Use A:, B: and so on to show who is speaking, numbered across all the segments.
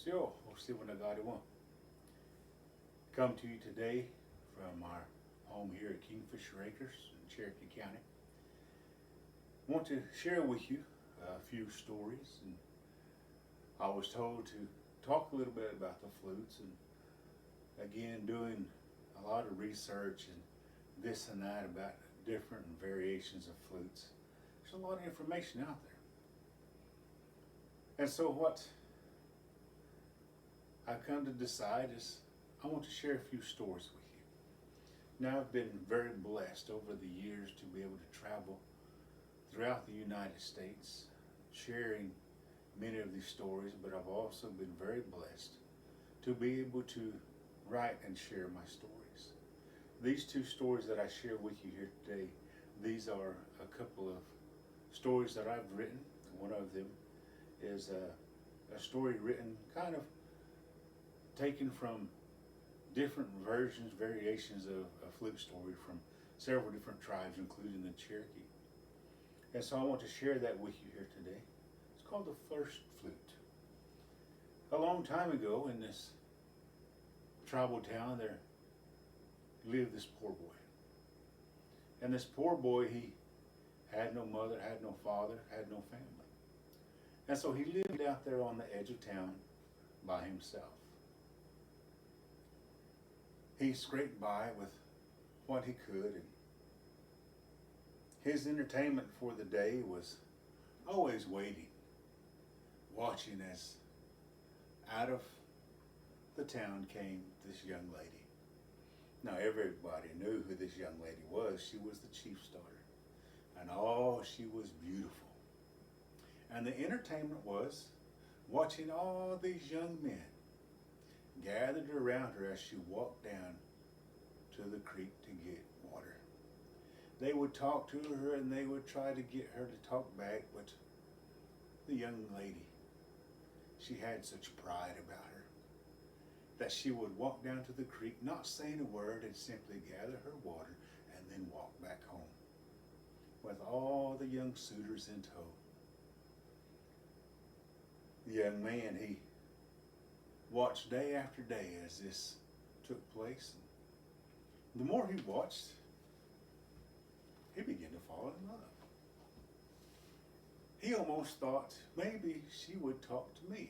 A: So, see what I got it want. Come to you today from our home here at Kingfisher Acres in Cherokee County. Want to share with you a few stories, and I was told to talk a little bit about the flutes, and again doing a lot of research and this and that about different variations of flutes. There's a lot of information out there. And so what I've come to decide is I want to share a few stories with you. Now, I've been very blessed over the years to be able to travel throughout the United States sharing many of these stories, but I've also been very blessed to be able to write and share my stories. These two stories that I share with you here today, these are a couple of stories that I've written. One of them is a story written kind of taken from different versions, variations of a flute story from several different tribes, including the Cherokee. And so I want to share that with you here today. It's called the First Flute. A long time ago in this tribal town, there lived this poor boy. And this poor boy, he had no mother, had no father, had no family. And so he lived out there on the edge of town by himself. He scraped by with what he could, and his entertainment for the day was always waiting, watching as out of the town came this young lady. Now everybody knew who this young lady was. She was the chief's daughter, and oh, she was beautiful. And the entertainment was watching all these young men gathered around her as she walked down to the creek to get water. They would talk to her and they would try to get her to talk back, but the young lady, she had such pride about her that she would walk down to the creek, not saying a word, and simply gather her water and then walk back home with all the young suitors in tow. The young man, he watched day after day as this took place. The more he watched, he began to fall in love. He almost thought maybe she would talk to me.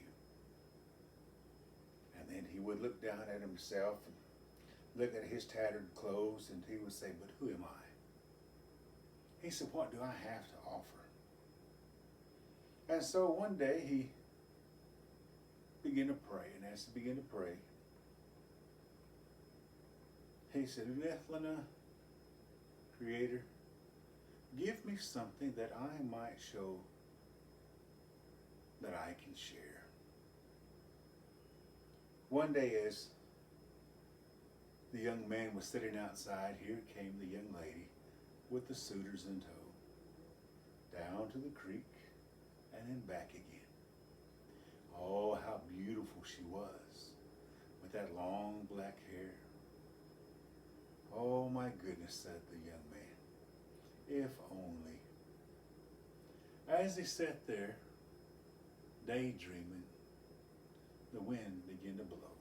A: And then he would look down at himself and look at his tattered clothes, and he would say, "But who am I?" He said, "What do I have to offer?" And so one day he began to pray, and as he began to pray, he said, "Nethlina, Creator, give me something that I might show that I can share." One day as the young man was sitting outside, here came the young lady with the suitors in tow, down to the creek and then back again. Oh, how beautiful she was with that long black hair. "Oh my goodness," said the young man, "if only." As he sat there daydreaming, the wind began to blow.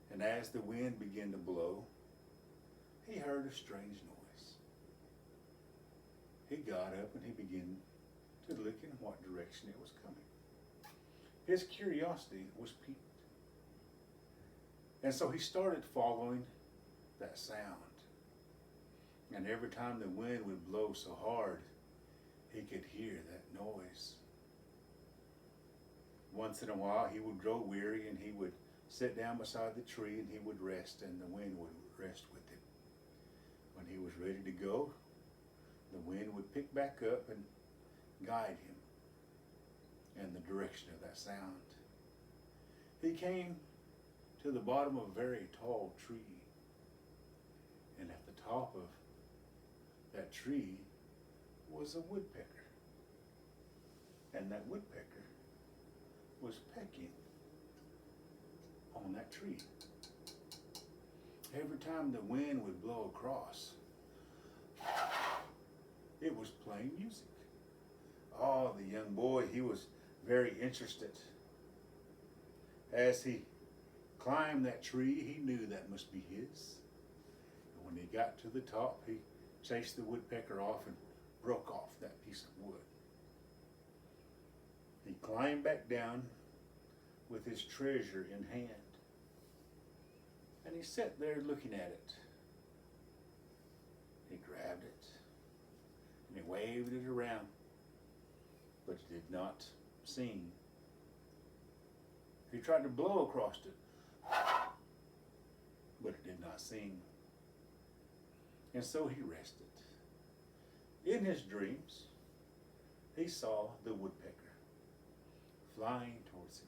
A: And as the wind began to blow, he heard a strange noise. He got up and he began to look in what direction it was coming. His curiosity was piqued. And so he started following that sound. And every time the wind would blow so hard, he could hear that noise. Once in a while, he would grow weary and he would sit down beside the tree and he would rest, and the wind would rest with him. When he was ready to go, the wind would pick back up and guide him in the direction of that sound. He came to the bottom of a very tall tree, and at the top of that tree was a woodpecker, and that woodpecker was pecking on that tree. Every time the wind would blow across, it was playing music. Oh, the young boy, he was very interested. As he climbed that tree, he knew that must be his. And when he got to the top, he chased the woodpecker off and broke off that piece of wood. He climbed back down with his treasure in hand. And he sat there looking at it. He grabbed it and he waved it around, but it did not sing. He tried to blow across it, but it did not sing. And so he rested. In his dreams, he saw the woodpecker flying towards him,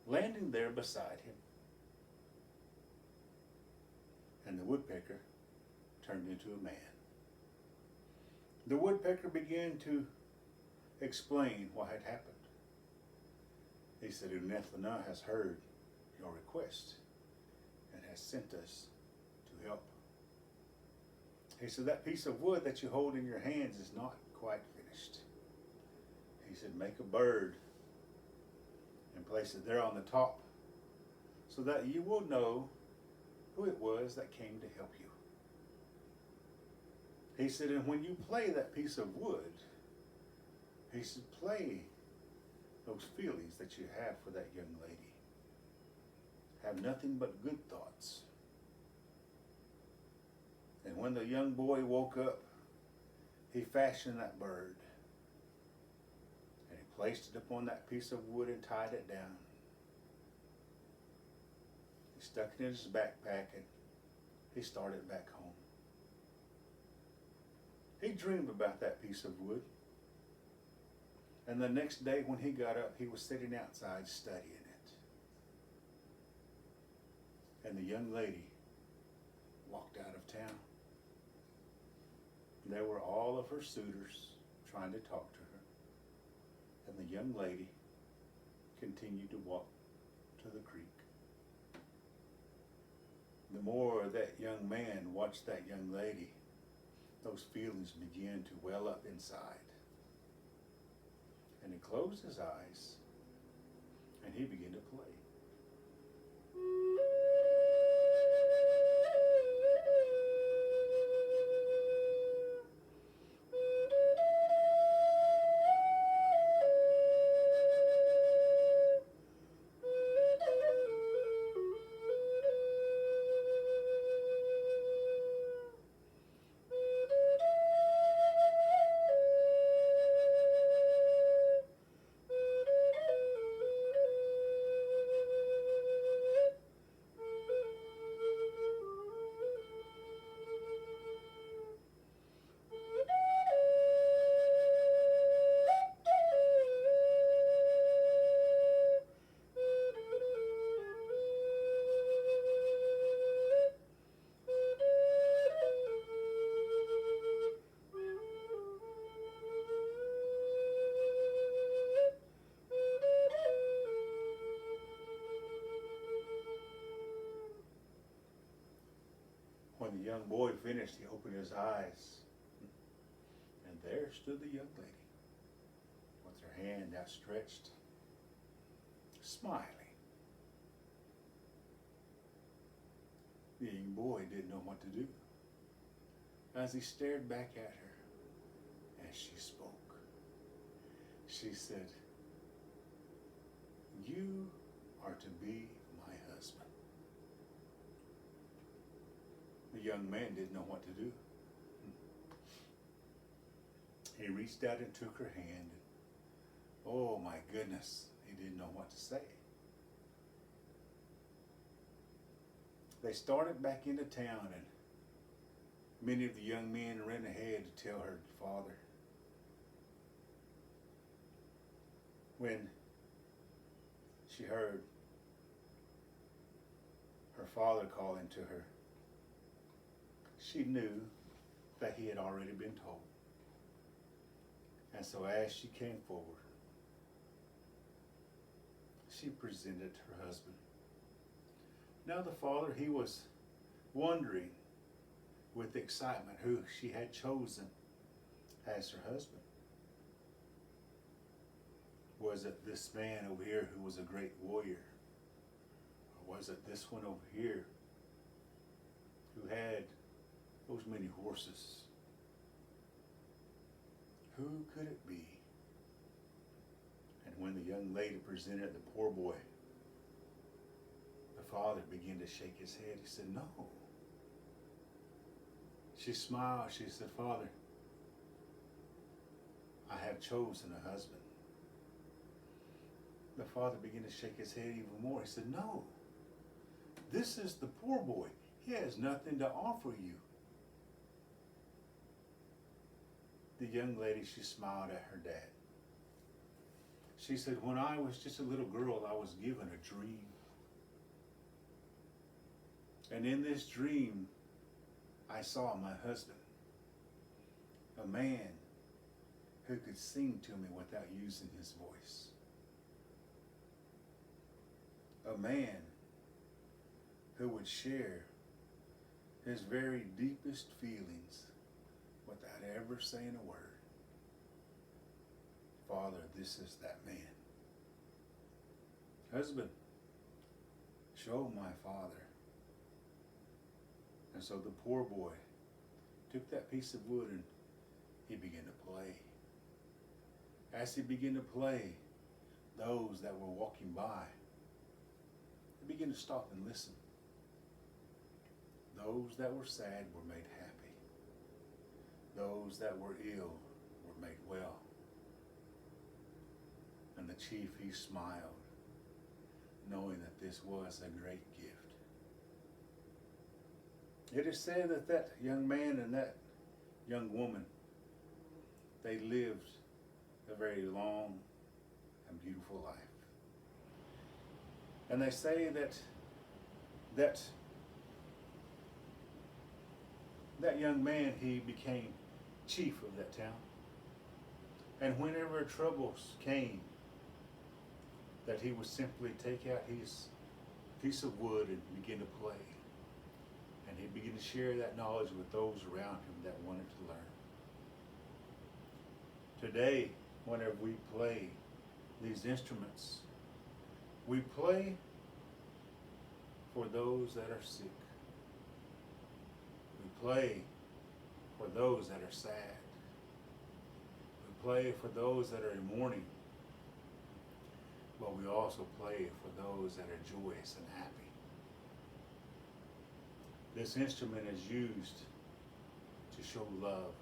A: landing there beside him. And the woodpecker turned into a man. The woodpecker began to explain what had happened. He said, Unethlana has heard your request and has sent us to help. He said, that piece of wood that you hold in your hands is not quite finished. He said, make a bird and place it there on the top so that you will know who it was that came to help you. He said, and when you play that piece of wood, he said, play those feelings that you have for that young lady. Have nothing but good thoughts. And when the young boy woke up, he fashioned that bird. And he placed it upon that piece of wood and tied it down. He stuck it in his backpack and he started back home. He dreamed about that piece of wood. And the next day when he got up, he was sitting outside studying it. And the young lady walked out of town. There were all of her suitors trying to talk to her. And the young lady continued to walk to the creek. The more that young man watched that young lady, those feelings began to well up inside. And he closed his eyes and he began to play. When the young boy finished, he opened his eyes, and there stood the young lady with her hand outstretched, smiling. The young boy didn't know what to do as he stared back at her as she spoke. She said, "You are to be my husband." The young man didn't know what to do. He reached out and took her hand. Oh my goodness, he didn't know what to say. They started back into town, and many of the young men ran ahead to tell her father. When she heard her father calling to her, she knew that he had already been told. And so as she came forward, she presented her husband. Now the father, he was wondering with excitement who she had chosen as her husband. Was it this man over here who was a great warrior Or was it this one over here who had those many horses? Who could it be? And when the young lady presented the poor boy, the father began to shake his head. He said, no. She smiled. She said, Father, I have chosen a husband. The father began to shake his head even more. He said, no, this is the poor boy. He has nothing to offer you. The young lady, she smiled at her dad. She said, when I was just a little girl, I was given a dream. And in this dream, I saw my husband, a man who could sing to me without using his voice. A man who would share his very deepest feelings without ever saying a word. Father, this is that man. Husband, show my father. And so the poor boy took that piece of wood and he began to play. As he began to play, those that were walking by, they began to stop and listen. Those that were sad were made happy. Those that were ill were made well. And the chief, he smiled, knowing that this was a great gift. It is said that that young man and that young woman, they lived a very long and beautiful life. And they say that young man, he became chief of that town. And whenever troubles came, that he would simply take out his piece of wood and begin to play. And he'd begin to share that knowledge with those around him that wanted to learn. Today, whenever we play these instruments, we play for those that are sick. We play for those that are sad. We play for those that are in mourning. But we also play for those that are joyous and happy. This instrument is used to show love.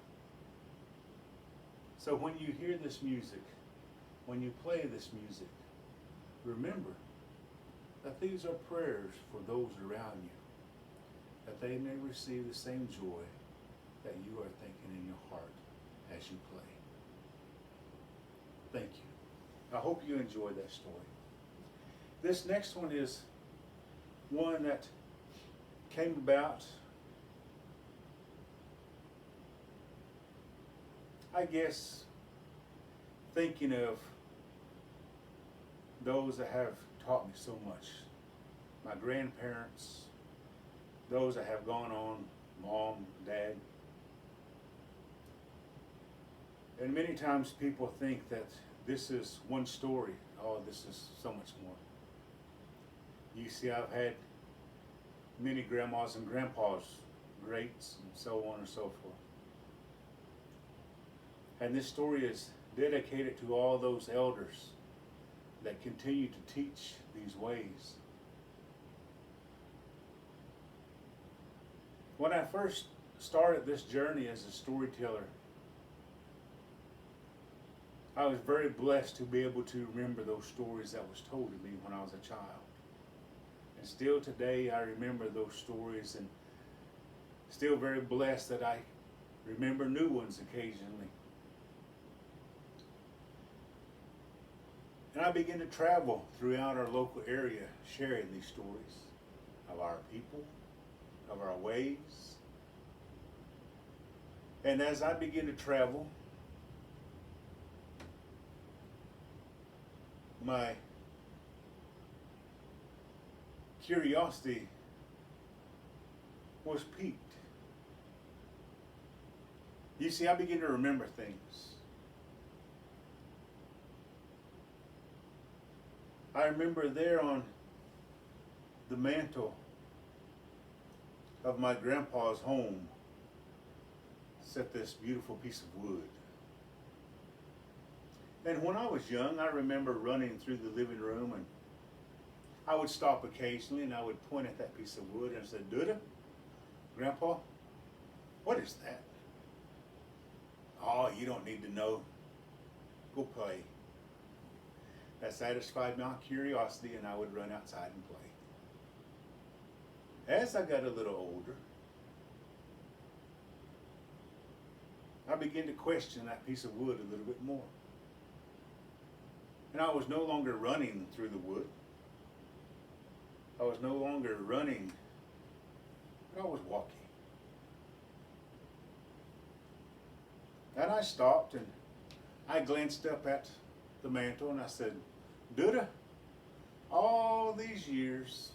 A: So when you hear this music, when you play this music, remember that these are prayers for those around you, that they may receive the same joy that you are thinking in your heart as you play. Thank you. I hope you enjoyed that story. This next one is one that came about, I guess, thinking of those that have taught me so much. My grandparents, those that have gone on, mom, dad. And many times people think that this is one story. Oh, this is so much more. You see, I've had many grandmas and grandpas, greats, and so on and so forth. And this story is dedicated to all those elders that continue to teach these ways. When I first started this journey as a storyteller, I was very blessed to be able to remember those stories that was told to me when I was a child. And still today I remember those stories, and still very blessed that I remember new ones occasionally. And I began to travel throughout our local area sharing these stories of our people, of our ways. And as I began to travel, my curiosity was piqued. You see, I began to remember things. I remember there on the mantle of my grandpa's home sat this beautiful piece of wood. And when I was young, I remember running through the living room, and I would stop occasionally and I would point at that piece of wood and say, "Duda, Grandpa, what is that?" "Oh, you don't need to know. Go play." That satisfied my curiosity, and I would run outside and play. As I got a little older, I began to question that piece of wood a little bit more. And I was no longer running through the wood. I was no longer running, but I was walking. And I stopped and I glanced up at the mantle and I said, "Duda, all these years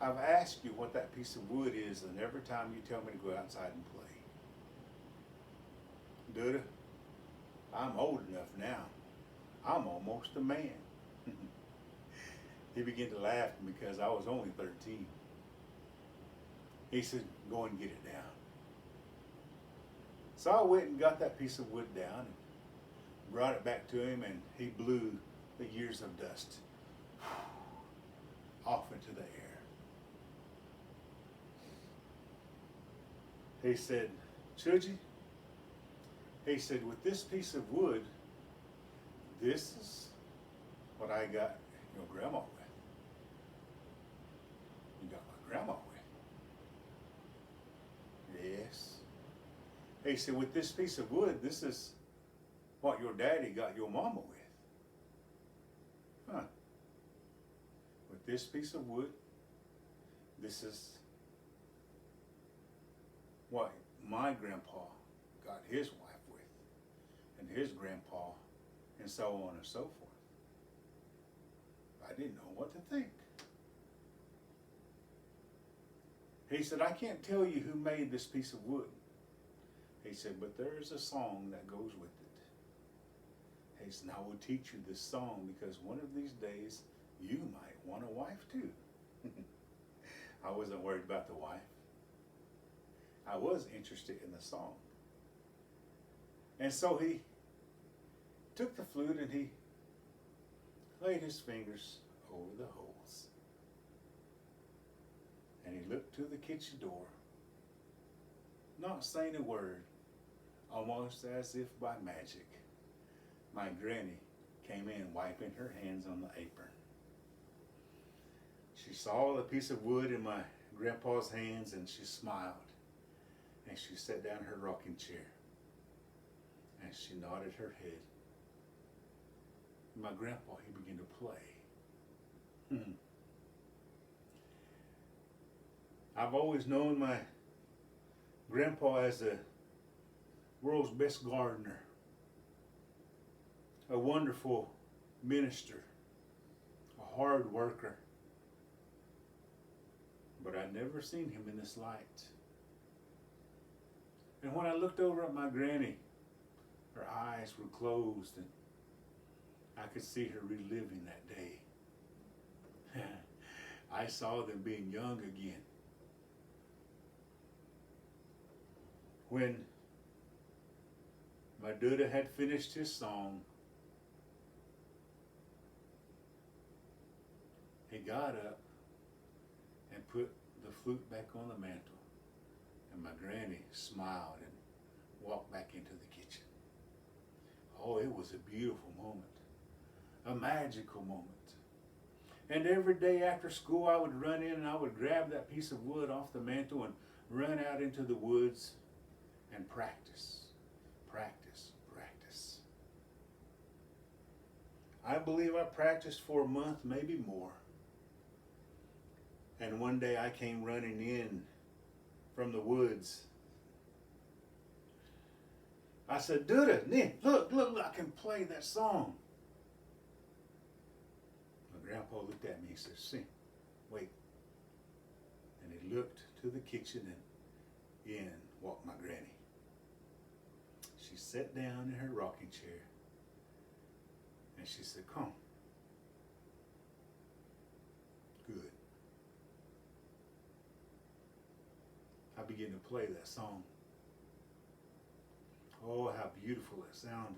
A: I've asked you what that piece of wood is, and every time you tell me to go outside and play. Duda, I'm old enough now. I'm almost a man." He began to laugh because I was only 13. He said, "Go and get it down." So I went and got that piece of wood down and brought it back to him, and he blew the years of dust off into the air. He said, "Choogie," he said, "with this piece of wood, this is what I got your grandma with. You got my grandma with." "Yes." He said, "With this piece of wood, this is what your daddy got your mama with." "Huh. With this piece of wood, this is what my grandpa got his wife with, and his grandpa, and so on and so forth." I didn't know what to think. He said, "I can't tell you who made this piece of wood." He said, "But there is a song that goes with it." He said, "I will teach you this song because one of these days you might want a wife too." I wasn't worried about the wife. I was interested in the song. And so he took the flute and he laid his fingers over the holes. And he looked to the kitchen door, not saying a word, almost as if by magic. My granny came in wiping her hands on the apron. She saw the piece of wood in my grandpa's hands and she smiled. And she sat down in her rocking chair and she nodded her head. My grandpa, he began to play. I've always known my grandpa as the world's best gardener, a wonderful minister, a hard worker. But I'd never seen him in this light. And when I looked over at my granny, her eyes were closed and I could see her reliving that day. I saw them being young again. When my Duda had finished his song, he got up and put the flute back on the mantle. And my granny smiled and walked back into the kitchen. Oh, it was a beautiful moment, a magical moment. And every day after school, I would run in and I would grab that piece of wood off the mantle and run out into the woods and practice, practice, practice. I believe I practiced for a month, maybe more. And one day I came running in from the woods. I said, "Duda, Nick, look, I can play that song." My grandpa looked at me, he said, "Sing, wait." And he looked to the kitchen and in walked my granny. She sat down in her rocking chair and she said, "Come." began to play that song. Oh, how beautiful it sounded.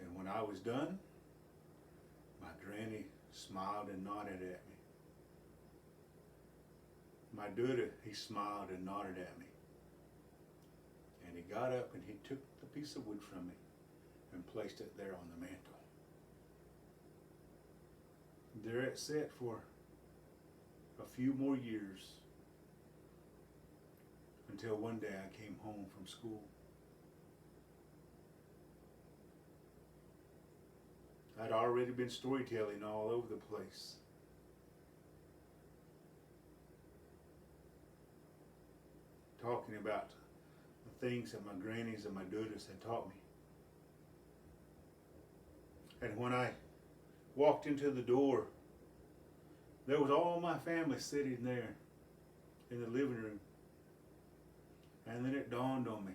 A: And when I was done, my granny smiled and nodded at me. My dude, he smiled and nodded at me. And he got up and he took the piece of wood from me and placed it there on the mantle. There it sat for a few more years until one day I came home from school. I'd already been storytelling all over the place. Talking about the things that my grannies and my dudas had taught me. And when I walked into the door, there was all my family sitting there in the living room. And then it dawned on me,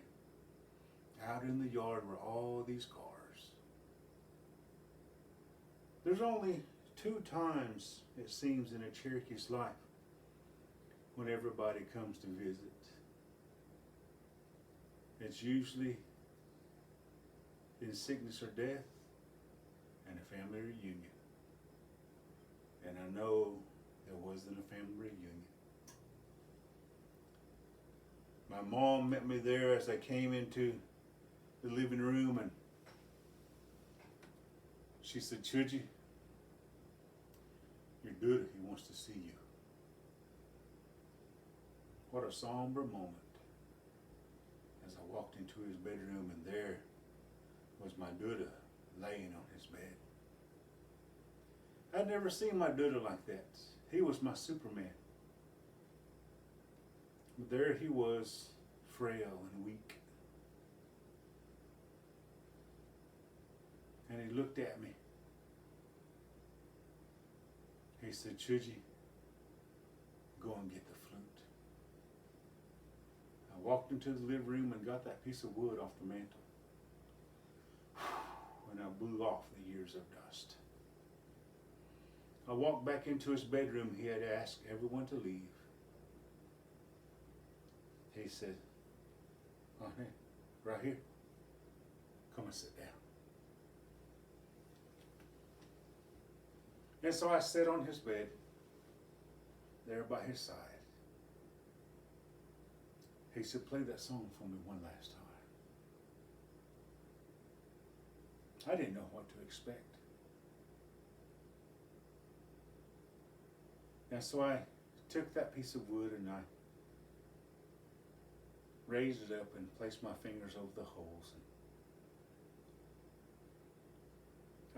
A: out in the yard were all these cars. There's only 2 times, it seems, in a Cherokee's life when everybody comes to visit. It's usually in sickness or death and a family reunion. And I know there wasn't a family reunion. My mom met me there as I came into the living room, and she said, "Choogie, your dude, he wants to see you." What a somber moment as I walked into his bedroom, and there was my duda laying on his bed. I'd never seen my duda like that. He was my Superman. But there he was, frail and weak. And he looked at me. He said, "Choogie, go and get the flute." I walked into the living room and got that piece of wood off the mantle. And I blew off the years of dust. I walked back into his bedroom. He had asked everyone to leave. He said, "Oh, hey, right here. Come and sit down." And so I sat on his bed, there by his side. He said, "Play that song for me one last time." I didn't know what to expect. And so I took that piece of wood and I raised it up and placed my fingers over the holes, and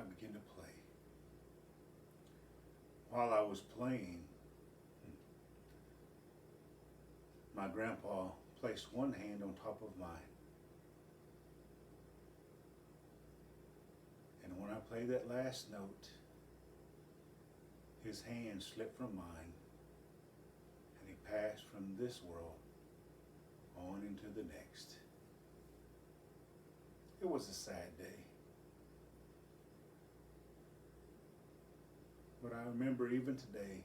A: I began to play. While I was playing, my grandpa placed one hand on top of mine. And when I played that last note, his hand slipped from mine and he passed from this world on into the next. It was a sad day. But I remember even today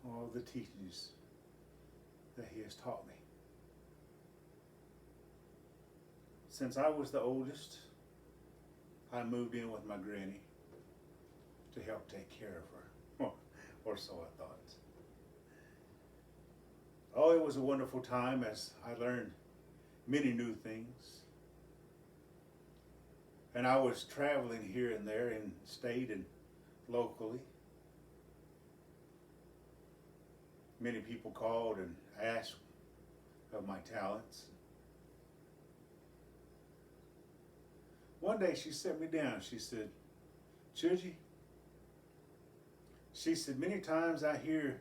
A: all the teachings that he has taught me. Since I was the oldest, I moved in with my granny to help take care of her, or so I thought. Oh, it was a wonderful time as I learned many new things. And I was traveling here and there in state and locally. Many people called and asked of my talents. One day she sat me down. She said, "Choogie," she said, "many times I hear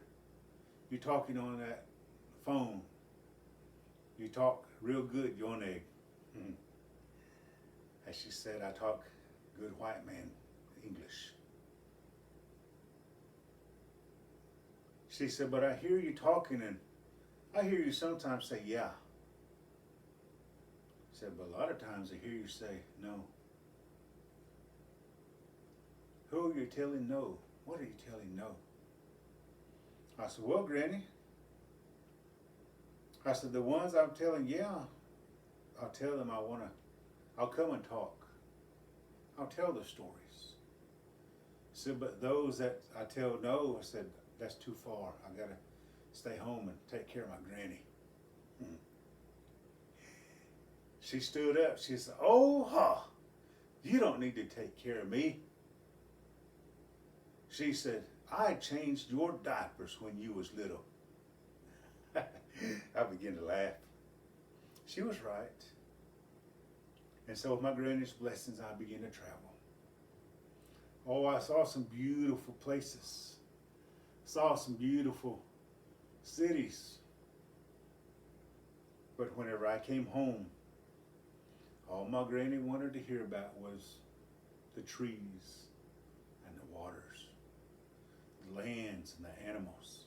A: you talking on that phone. You talk real good, Yoneg." As she said, I talk good white man English. She said, "But I hear you talking and I hear you sometimes say, yeah." She said, "But a lot of times I hear you say, no." Who are you telling no? What are you telling no? I said, well, Granny, I said, the ones I'm telling, yeah, I'll tell them I'll come and talk. I'll tell the stories. I said, but those that I tell no, I said, that's too far. I gotta stay home and take care of my granny. She stood up. She said, oh, ha, you don't need to take care of me. She said, I changed your diapers when you was little. I began to laugh. She was right. And so with my granny's blessings, I began to travel. Oh, I saw some beautiful places. Saw some beautiful cities. But whenever I came home, all my granny wanted to hear about was the trees and the waters, the lands and the animals.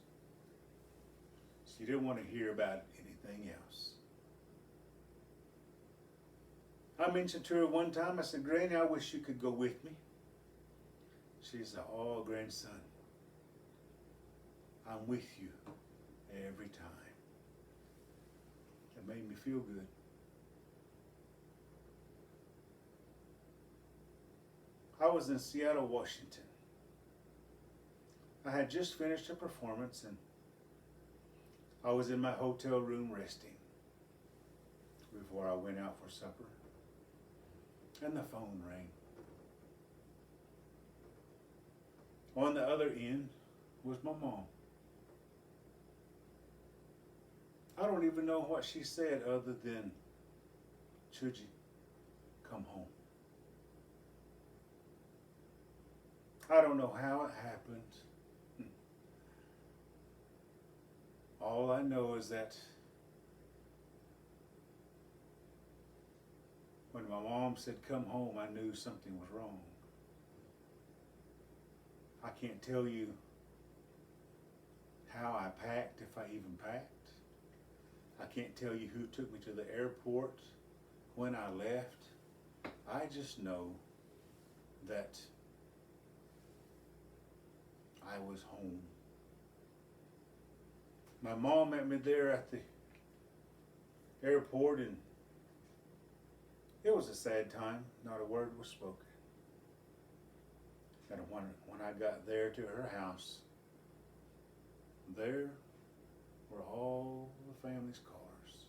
A: She didn't want to hear about anything else. I mentioned to her one time, I said, Granny, I wish you could go with me. She said, oh, grandson, I'm with you every time. It made me feel good. I was in Seattle, Washington. I had just finished a performance and I was in my hotel room resting before I went out for supper. And the phone rang. On the other end was my mom. I don't even know what she said other than, Choogie, come home. I don't know how it happened. All I know is that when my mom said, come home, I knew something was wrong. I can't tell you how I packed, if I even packed. I can't tell you who took me to the airport, when I left. I just know that I was home. My mom met me there at the airport, and it was a sad time. Not a word was spoken. And when I got there to her house, there were all the family's cars.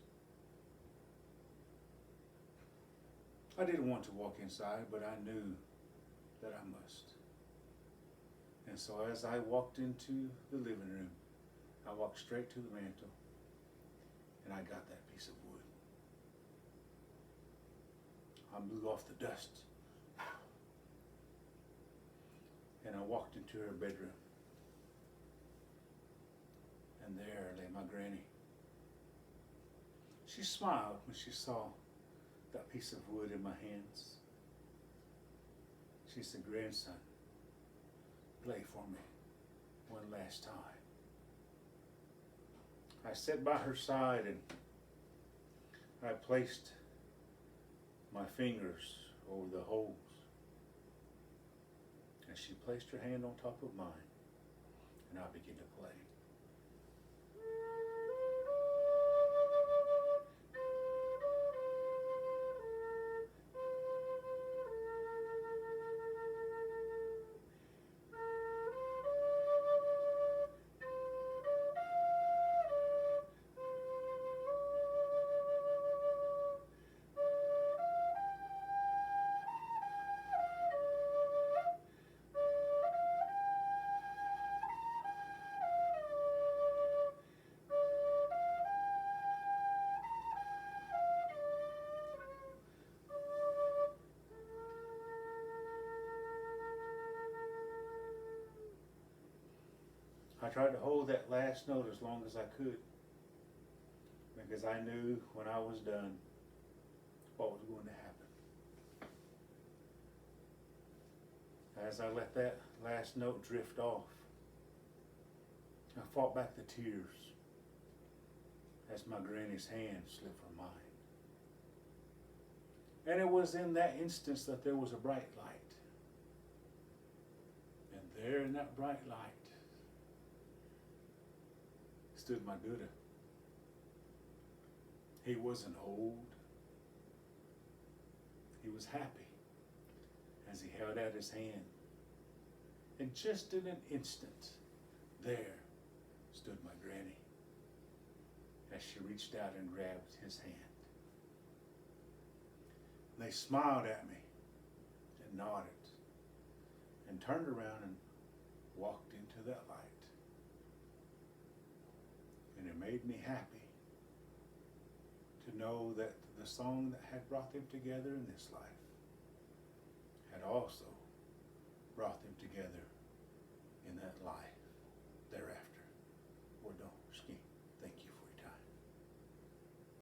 A: I didn't want to walk inside, but I knew that I must. And so as I walked into the living room, I walked straight to the mantle, and I got that piece of wood. I blew off the dust, and I walked into her bedroom, and there lay my granny. She smiled when she saw that piece of wood in my hands. She said, grandson, play for me one last time. I sat by her side and I placed my fingers over the holes, and she placed her hand on top of mine, and I began to play. I tried to hold that last note as long as I could, because I knew when I was done what was going to happen. As I let that last note drift off, I fought back the tears as my granny's hand slipped from mine. And it was in that instance that there was a bright light. And there in that bright light stood my Buddha. He wasn't old. He was happy as he held out his hand. And just in an instant, there stood my granny as she reached out and grabbed his hand. They smiled at me and nodded and turned around and walked into that light. And it made me happy to know that the song that had brought them together in this life had also brought them together in that life.